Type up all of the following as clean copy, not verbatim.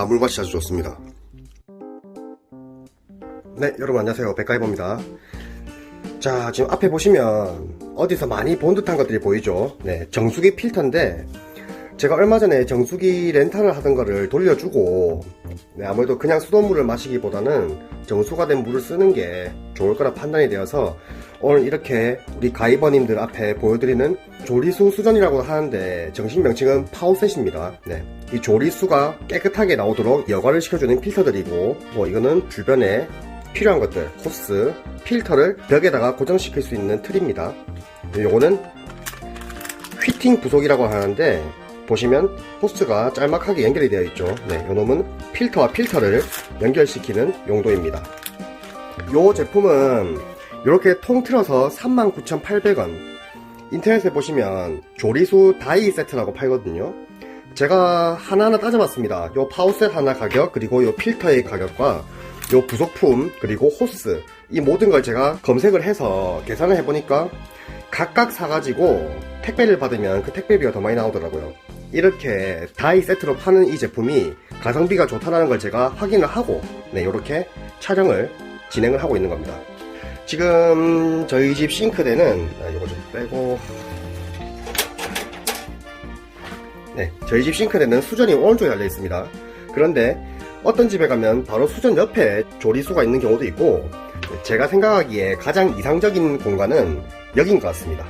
물맛이 아주 좋습니다. 네, 여러분 안녕하세요. 백가이버입니다. 자, 지금 앞에 보시면 어디서 많이 본 듯한 것들이 보이죠? 네, 정수기 필터인데 제가 얼마 전에 정수기 렌탈을 하던 거를 돌려주고, 네, 아무래도 그냥 수돗물을 마시기보다는 정수가 된 물을 쓰는 게 좋을 거라 판단이 되어서 오늘 이렇게 우리 가이버님들 앞에 보여드리는 조리수 수전이라고 하는데 정식 명칭은 파워셋입니다. 네, 이 조리수가 깨끗하게 나오도록 여과를 시켜주는 필터들이고, 뭐 이거는 주변에 필요한 것들, 호스, 필터를 벽에다가 고정시킬 수 있는 틀입니다. 요거는 휘팅 부속이라고 하는데 보시면 호스가 짤막하게 연결이 되어 있죠. 네, 요놈은 필터와 필터를 연결시키는 용도입니다. 요 제품은 이렇게 통틀어서 39,800원, 인터넷에 보시면 조리수 다이 세트라고 팔거든요. 제가 하나하나 따져봤습니다. 요 파워셋 하나 가격, 그리고 요 필터의 가격과 요 부속품, 그리고 호스, 이 모든 걸 제가 검색을 해서 계산을 해보니까 각각 사가지고 택배를 받으면 그 택배비가 더 많이 나오더라고요. 이렇게 다이 세트로 파는 이 제품이 가성비가 좋다는 걸 제가 확인을 하고, 네, 이렇게 촬영을 진행을 하고 있는 겁니다. 지금 저희 집 싱크대는 이거 좀 빼고, 네, 저희 집 싱크대는 수전이 오른쪽에 달려 있습니다. 그런데 어떤 집에 가면 바로 수전 옆에 조리수가 있는 경우도 있고, 제가 생각하기에 가장 이상적인 공간은 여긴 것 같습니다.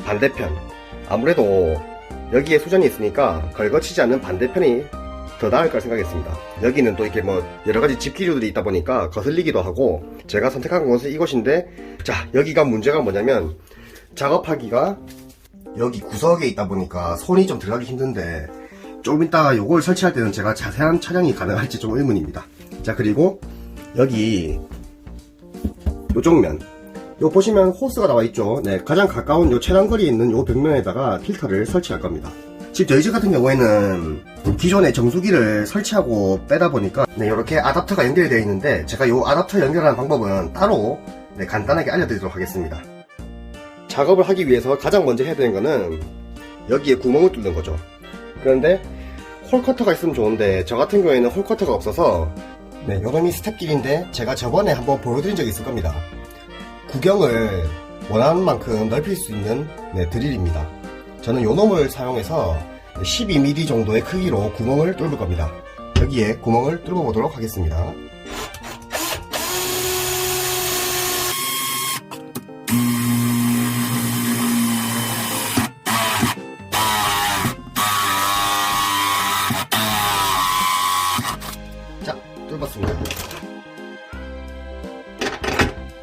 반대편, 아무래도 여기에 수전이 있으니까 걸거치지 않는 반대편이 더 나을 걸 생각했습니다. 여기는 또 이렇게 뭐 여러가지 집기류들이 있다 보니까 거슬리기도 하고, 제가 선택한 곳은 이곳인데, 자, 여기가 문제가 뭐냐면 작업하기가 여기 구석에 있다 보니까 손이 좀 들어가기 힘든데, 조금 이따가 요걸 설치할 때는 제가 자세한 촬영이 가능할지 좀 의문입니다. 자, 그리고 여기 요쪽 면, 요 보시면 호스가 나와 있죠. 네, 가장 가까운 요 최단거리에 있는 요 벽면에다가 필터를 설치할 겁니다. 지금 저희 집 같은 경우에는 기존에 정수기를 설치하고 빼다 보니까, 네, 이렇게 아답터가 연결이 되어 있는데 제가 요 아답터 연결하는 방법은 따로, 네, 간단하게 알려드리도록 하겠습니다. 작업을 하기 위해서 가장 먼저 해야 되는 거는 여기에 구멍을 뚫는 거죠. 그런데 홀커터가 있으면 좋은데 저 같은 경우에는 홀커터가 없어서, 네, 요놈이 스텝길인데 제가 저번에 한번 보여드린 적이 있을 겁니다. 구경을 원하는 만큼 넓힐 수 있는, 네, 드릴입니다. 저는 요놈을 사용해서 12mm 정도의 크기로 구멍을 뚫을 겁니다. 여기에 구멍을 뚫어 보도록 하겠습니다. 자, 뚫었습니다.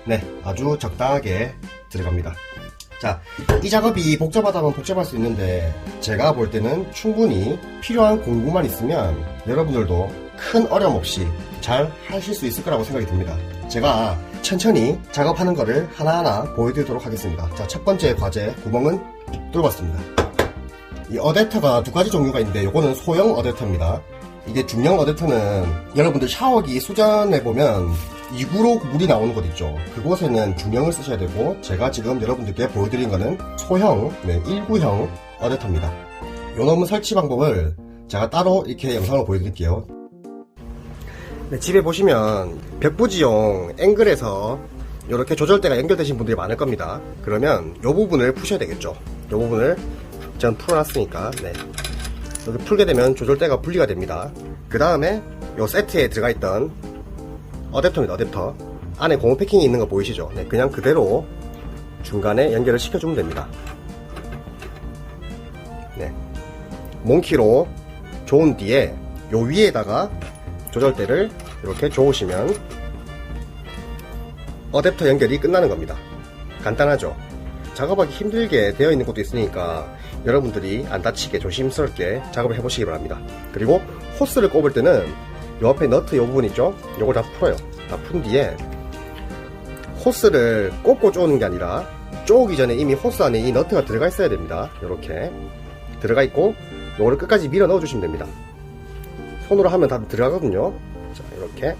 네, 아주 적당하게 들어갑니다. 자, 이 작업이 복잡하다면 복잡할 수 있는데 제가 볼 때는 충분히 필요한 공구만 있으면 여러분들도 큰 어려움 없이 잘 하실 수 있을 거라고 생각이 듭니다. 제가 천천히 작업하는 거를 하나하나 보여드리도록 하겠습니다. 자, 첫 번째 과제, 구멍은 뚫었습니다. 이 어댑터가 두 가지 종류가 있는데 요거는 소형 어댑터입니다. 이게 중형 어댑터는 여러분들 샤워기 수전에 보면 2구로 물이 나오는 곳 있죠. 그곳에는 중형을 쓰셔야 되고, 제가 지금 여러분들께 보여드린 거는 소형, 네, 1구형 어댑터입니다. 요놈은 설치 방법을 제가 따로 이렇게 영상을 보여드릴게요. 네, 집에 보시면 벽부지용 앵글에서 이렇게 조절대가 연결되신 분들이 많을 겁니다. 그러면 요 부분을 푸셔야 되겠죠. 요 부분을 전 풀어놨으니까, 네, 여기 풀게 되면 조절대가 분리가 됩니다. 그 다음에 요 세트에 들어가 있던 어댑터입니다. 어댑터 안에 고무 패킹이 있는 거 보이시죠? 네, 그냥 그대로 중간에 연결을 시켜주면 됩니다. 네, 몽키로 조은 뒤에 요 위에다가 조절대를 이렇게 조으시면 어댑터 연결이 끝나는 겁니다. 간단하죠? 작업하기 힘들게 되어 있는 것도 있으니까 여러분들이 안 다치게 조심스럽게 작업을 해보시기 바랍니다. 그리고 호스를 꼽을 때는 요 앞에 너트 요 부분 있죠? 요걸 다 풀어요. 다 푼 뒤에 호스를 꼽고 쪼는 게 아니라 쪼기 전에 이미 호스 안에 이 너트가 들어가 있어야 됩니다. 요렇게 들어가 있고 요거를 끝까지 밀어 넣어 주시면 됩니다. 손으로 하면 다 들어가거든요. 자, 이렇게,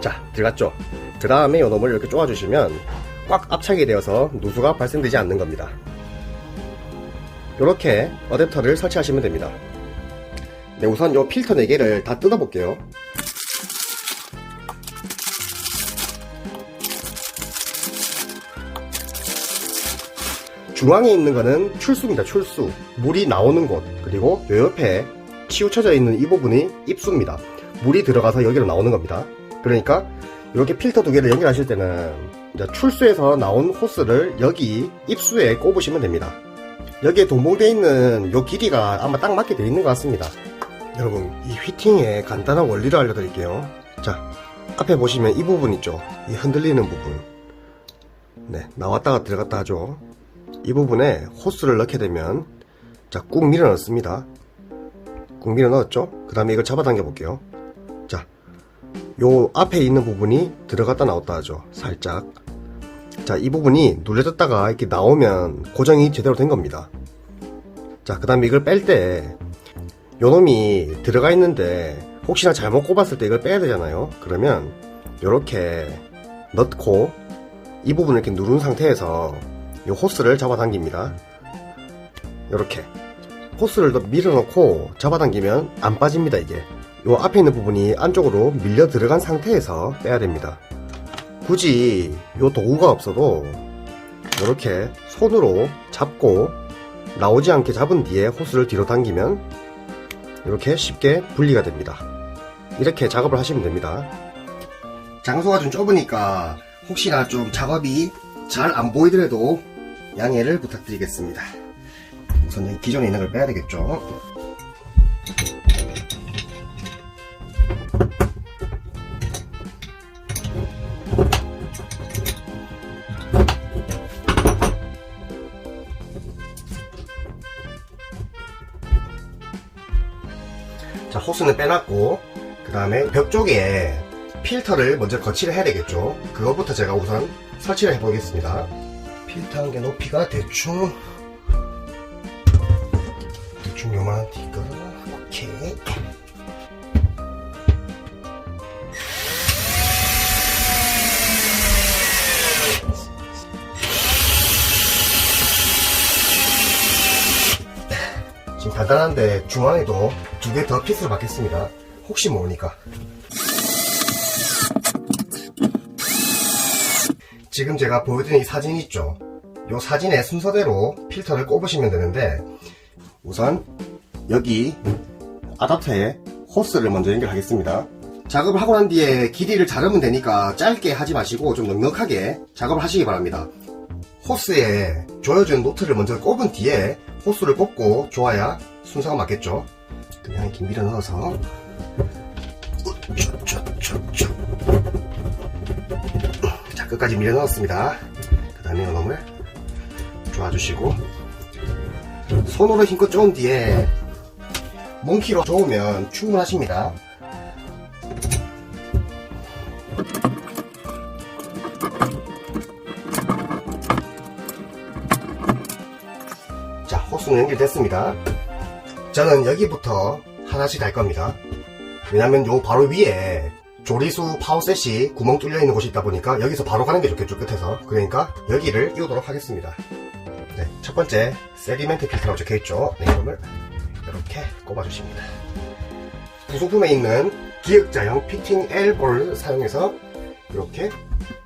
자, 들어갔죠? 그 다음에 요 놈을 이렇게 쪼아 주시면 꽉 압착이 되어서 누수가 발생되지 않는 겁니다. 이렇게 어댑터를 설치하시면 됩니다. 네, 우선 요 필터 4개를 다 뜯어 볼게요. 중앙에 있는 거는 출수입니다. 출수. 물이 나오는 곳. 그리고 요 옆에 치우쳐져 있는 이 부분이 입수입니다. 물이 들어가서 여기로 나오는 겁니다. 그러니까 이렇게 필터 2개를 연결하실 때는 이제 출수에서 나온 호스를 여기 입수에 꼽으시면 됩니다. 여기에 동봉되어 있는 요 길이가 아마 딱 맞게 되어 있는 것 같습니다. 여러분, 이 휘팅의 간단한 원리를 알려드릴게요. 자, 앞에 보시면 이 부분 있죠? 이 흔들리는 부분. 네, 나왔다가 들어갔다 하죠. 이 부분에 호스를 넣게 되면, 자, 꾹 밀어 넣습니다. 꾹 밀어 넣었죠? 그 다음에 이걸 잡아당겨 볼게요. 자, 요 앞에 있는 부분이 들어갔다 나왔다 하죠. 살짝. 자, 이 부분이 눌려졌다가 이렇게 나오면 고정이 제대로 된 겁니다. 자, 그 다음에 이걸 뺄 때, 요 놈이 들어가 있는데 혹시나 잘못 꼽았을 때 이걸 빼야 되잖아요. 그러면 요렇게 넣고 이 부분을 이렇게 누른 상태에서 요 호스를 잡아당깁니다. 요렇게 호스를 밀어넣고 잡아당기면 안 빠집니다. 이게 요 앞에 있는 부분이 안쪽으로 밀려 들어간 상태에서 빼야 됩니다. 굳이 요 도구가 없어도 요렇게 손으로 잡고 나오지 않게 잡은 뒤에 호스를 뒤로 당기면 이렇게 쉽게 분리가 됩니다. 이렇게 작업을 하시면 됩니다. 장소가 좀 좁으니까 혹시나 좀 작업이 잘 안 보이더라도 양해를 부탁드리겠습니다. 우선 기존에 있는 걸 빼야 되겠죠. 자, 호스는 빼놨고 그 다음에 벽 쪽에 필터를 먼저 거치를 해야 되겠죠. 그것부터 제가 우선 설치를 해보겠습니다. 필터 한 개 높이가 대충 요만하니까 오케이. 지금 간단한데 중앙에도 2개 더 핏을 받겠습니다. 혹시 모르니까. 지금 제가 보여드린 이 사진 있죠? 이 사진의 순서대로 필터를 꼽으시면 되는데 우선 여기 아답터에 호스를 먼저 연결하겠습니다. 작업을 하고 난 뒤에 길이를 자르면 되니까 짧게 하지 마시고 좀 넉넉하게 작업을 하시기 바랍니다. 호스에 조여준 노트를 먼저 꼽은 뒤에 호스를 꼽고 줘야 순서가 맞겠죠. 그냥 이렇게 밀어 넣어서 자, 끝까지 밀어 넣었습니다. 그 다음에 이놈을 조아주시고 손으로 힘껏 조은 뒤에 몽키로 조으면 충분하십니다. 자, 호스는 연결됐습니다. 저는 여기부터 하나씩 달 겁니다. 왜냐면 요 바로 위에 조리수 파워셋이 구멍 뚫려 있는 곳이 있다 보니까 여기서 바로 가는 게 좋겠죠, 끝에서. 그러니까 여기를 띄우도록 하겠습니다. 네, 첫 번째 세디멘트 필터라고 적혀 있죠. 네, 이놈을 이렇게 꼽아주십니다. 부속품에 있는 기역자형 피팅 엘보를 사용해서 이렇게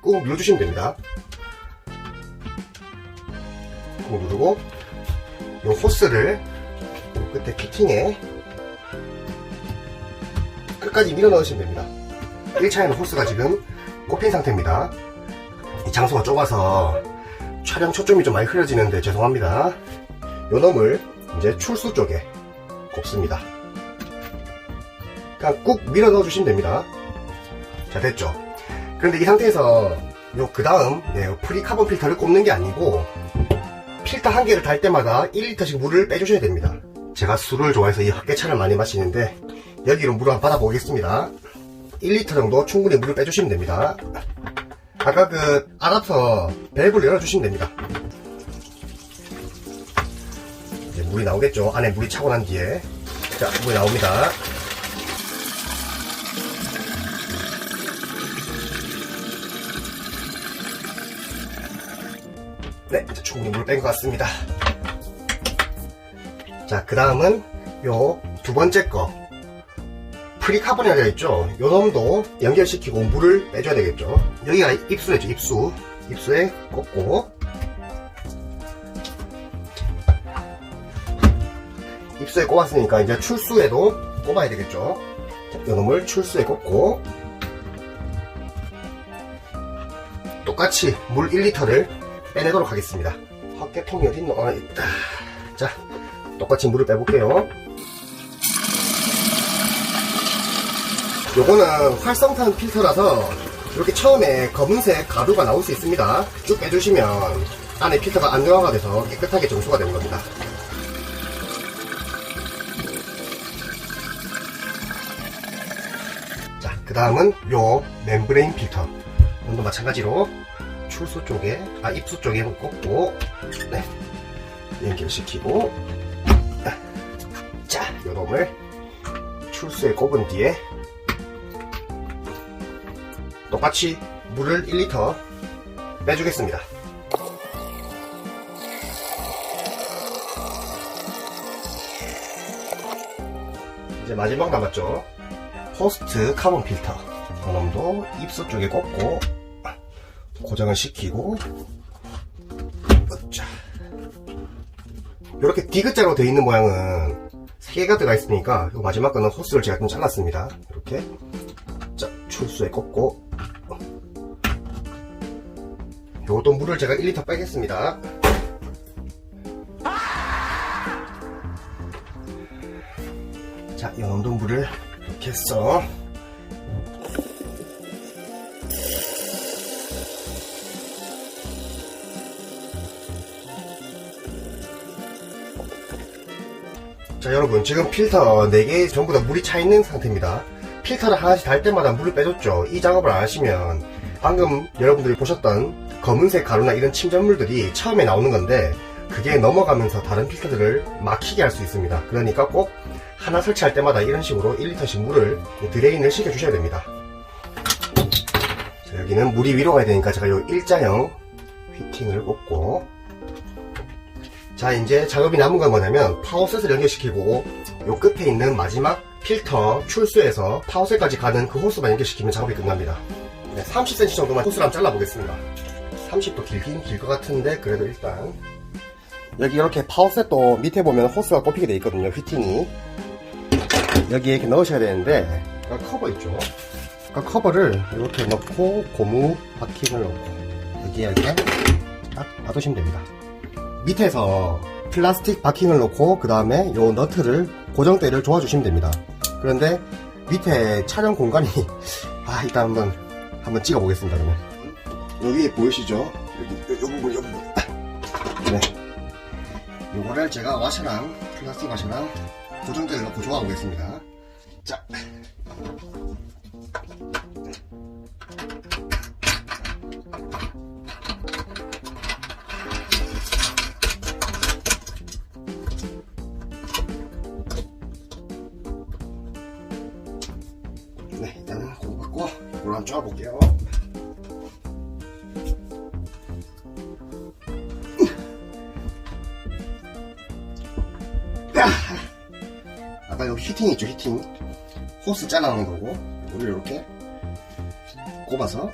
꾹 눌러주시면 됩니다. 꾹 누르고 이 호스를 끝에 피팅에 끝까지 밀어 넣으시면 됩니다. 1차에는 호스가 지금 꼽힌 상태입니다. 이 장소가 좁아서 촬영 초점이 좀 많이 흐려지는데 죄송합니다. 요 놈을 이제 출수 쪽에 꼽습니다. 그냥 꾹 밀어 넣어 주시면 됩니다. 자, 됐죠? 그런데 이 상태에서 그 다음 프리카본 필터를 꼽는 게 아니고 필터 한 개를 달 때마다 1리터씩 물을 빼주셔야 됩니다. 제가 술을 좋아해서 이 헛개차를 많이 마시는데 여기로 물을 한번 받아보겠습니다. 1리터 정도 충분히 물을 빼주시면 됩니다. 아까 그 아답터 밸브를 열어주시면 됩니다. 이제 물이 나오겠죠. 안에 물이 차고 난 뒤에. 자, 물이 나옵니다. 네, 이제 충분히 물을 뺀 것 같습니다. 자, 그 다음은 요 두 번째 거 프리카본이라고 되어 있죠. 요 놈도 연결시키고 물을 빼줘야 되겠죠. 여기가 입수죠. 입수에 꽂고, 입수에 꼽았으니까 이제 출수에도 꼽아야 되겠죠. 요 놈을 출수에 꽂고, 똑같이 물 1리터를 빼내도록 하겠습니다. 헛개통이 어딨노? 아, 있다. 자, 똑같이 물을 빼볼게요. 요거는 활성탄 필터라서 이렇게 처음에 검은색 가루가 나올 수 있습니다. 쭉 빼주시면 안에 필터가 안정화가 돼서 깨끗하게 정수가 되는 겁니다. 자, 그 다음은 요 멤브레인 필터. 이것도 마찬가지로 출수 쪽에, 입수 쪽에 꽂고, 네, 연결시키고, 자, 요 놈을 출수에 꼽은 뒤에 똑같이 물을 1리터 빼주겠습니다. 이제 마지막 남았죠. 호스트 카본 필터. 이놈도 입수 쪽에 꽂고 고정을 시키고, 자, 이렇게 디귿자로 되어 있는 모양은 3개가 들어가 있으니까 요 마지막 거는 호스를 제가 좀 잘랐습니다. 이렇게, 자, 출수에 꽂고, 요것도 물을 제가 1리터 빼겠습니다. 자, 이 놈도 물을 이렇게 해서 자, 여러분, 지금 필터 4개 전부 다 물이 차 있는 상태입니다. 필터를 하나씩 달 때마다 물을 빼줬죠. 이 작업을 안 하시면 방금 여러분들이 보셨던 검은색 가루나 이런 침전물들이 처음에 나오는 건데 그게 넘어가면서 다른 필터들을 막히게 할 수 있습니다. 그러니까 꼭 하나 설치할 때마다 이런 식으로 1리터씩 물을 드레인을 시켜 주셔야 됩니다. 자, 여기는 물이 위로 가야 되니까 제가 요 일자형 휘팅을 꽂고, 자, 이제 작업이 남은 건 뭐냐면 파워셋을 연결시키고 요 끝에 있는 마지막 필터 출수에서 파워셋까지 가는 그 호스만 연결시키면 작업이 끝납니다. 네, 30cm 정도만 호스를 한번 잘라보겠습니다. 30도 길긴 길 것 같은데 그래도 일단 여기 이렇게 파워셋도 밑에 보면 호스가 꼽히게 되어 있거든요. 휘팅이 여기에 이렇게 넣으셔야 되는데, 커버 있죠. 커버를 이렇게 넣고 고무 바킹을 넣고 여기에 이렇게 딱 놔두시면 됩니다. 밑에서 플라스틱 바킹을 넣고 그 다음에 요 너트를 고정대를 조아주시면 됩니다. 그런데 밑에 촬영 공간이 일단 한번 찍어 보겠습니다. 그러면 여기 보이시죠? 요 부분 네, 요거를 제가 와셔랑 플라스틱 와셔랑 고정대를 넣고 조아 보겠습니다. 자, 네, 일단은 그거 받고 이걸 한번 쪼아 볼게요. 아까 여기 휘팅 있죠, 휘팅. 호스 잘라놓은 거고, 이걸 이렇게 꼽아서,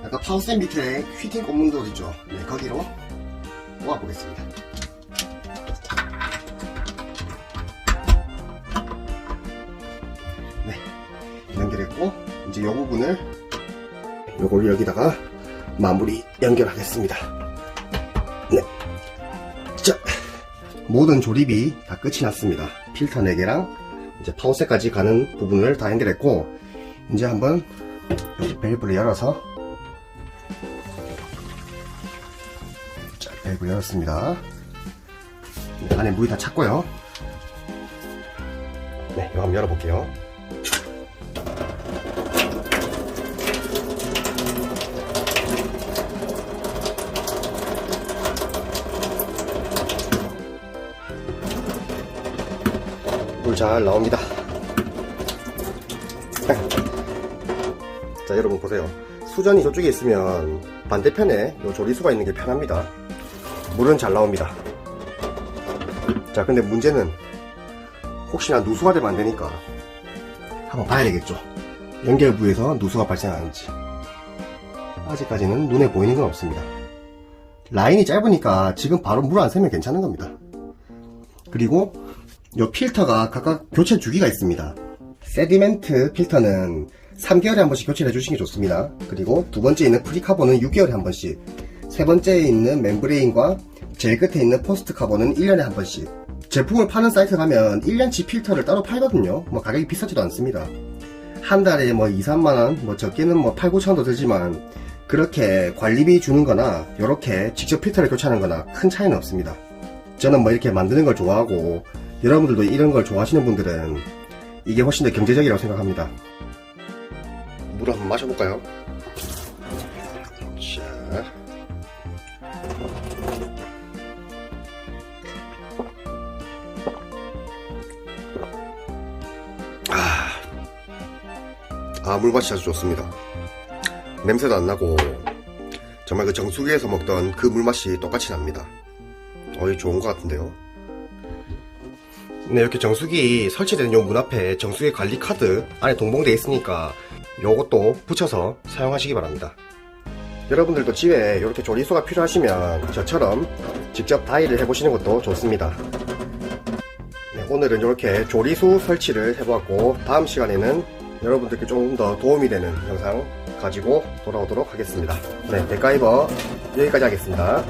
아까 파워셋 밑에 휘팅 꼽는 거 있죠? 네, 거기로 꼽아보겠습니다. 네, 연결했고, 이제 이 부분을, 요걸 여기다가 마무리 연결하겠습니다. 네. 자, 모든 조립이 다 끝이 났습니다. 필터 4개랑 이제 파워셋까지 가는 부분을 다 연결했고, 이제 한번 여기 밸브를 열어서, 자, 밸브 열었습니다. 네, 안에 물이 다 찼고요. 네, 이거 한번 열어볼게요. 물 잘 나옵니다. 자, 여러분 보세요. 수전이 저쪽에 있으면 반대편에 요 조리수가 있는 게 편합니다. 물은 잘 나옵니다. 자, 근데 문제는 혹시나 누수가 되면 안 되니까 한번 봐야 되겠죠. 연결 부에서 누수가 발생하는지. 아직까지는 눈에 보이는 건 없습니다. 라인이 짧으니까 지금 바로 물 안 새면 괜찮은 겁니다. 그리고 이 필터가 각각 교체 주기가 있습니다. 세디멘트 필터는 3개월에 한 번씩 교체를 해주시는 게 좋습니다. 그리고 두 번째 있는 프리카본은 6개월에 한 번씩, 세 번째에 있는 멤브레인과 제일 끝에 있는 포스트 카본은 1년에 한 번씩. 제품을 파는 사이트 가면 1년치 필터를 따로 팔거든요. 뭐 가격이 비싸지도 않습니다. 한 달에 뭐 2, 3만원, 뭐 적게는 뭐 8, 9천원도 들지만 그렇게 관리비 주는 거나 이렇게 직접 필터를 교체하는 거나 큰 차이는 없습니다. 저는 뭐 이렇게 만드는 걸 좋아하고 여러분들도 이런 걸 좋아하시는 분들은 이게 훨씬 더 경제적이라고 생각합니다. 물을 한번 마셔볼까요? 자. 물맛이 아주 좋습니다. 냄새도 안 나고 정말 그 정수기에서 먹던 그 물맛이 똑같이 납니다. 좋은 것 같은데요. 네, 이렇게 정수기 설치된 요 문 앞에 정수기 관리 카드 안에 동봉되어 있으니까 요것도 붙여서 사용하시기 바랍니다. 여러분들도 집에 이렇게 조리수가 필요하시면 저처럼 직접 다이를 해보시는 것도 좋습니다. 네, 오늘은 이렇게 조리수 설치를 해보았고 다음 시간에는 여러분들께 좀 더 도움이 되는 영상 가지고 돌아오도록 하겠습니다. 네, 맥가이버 여기까지 하겠습니다.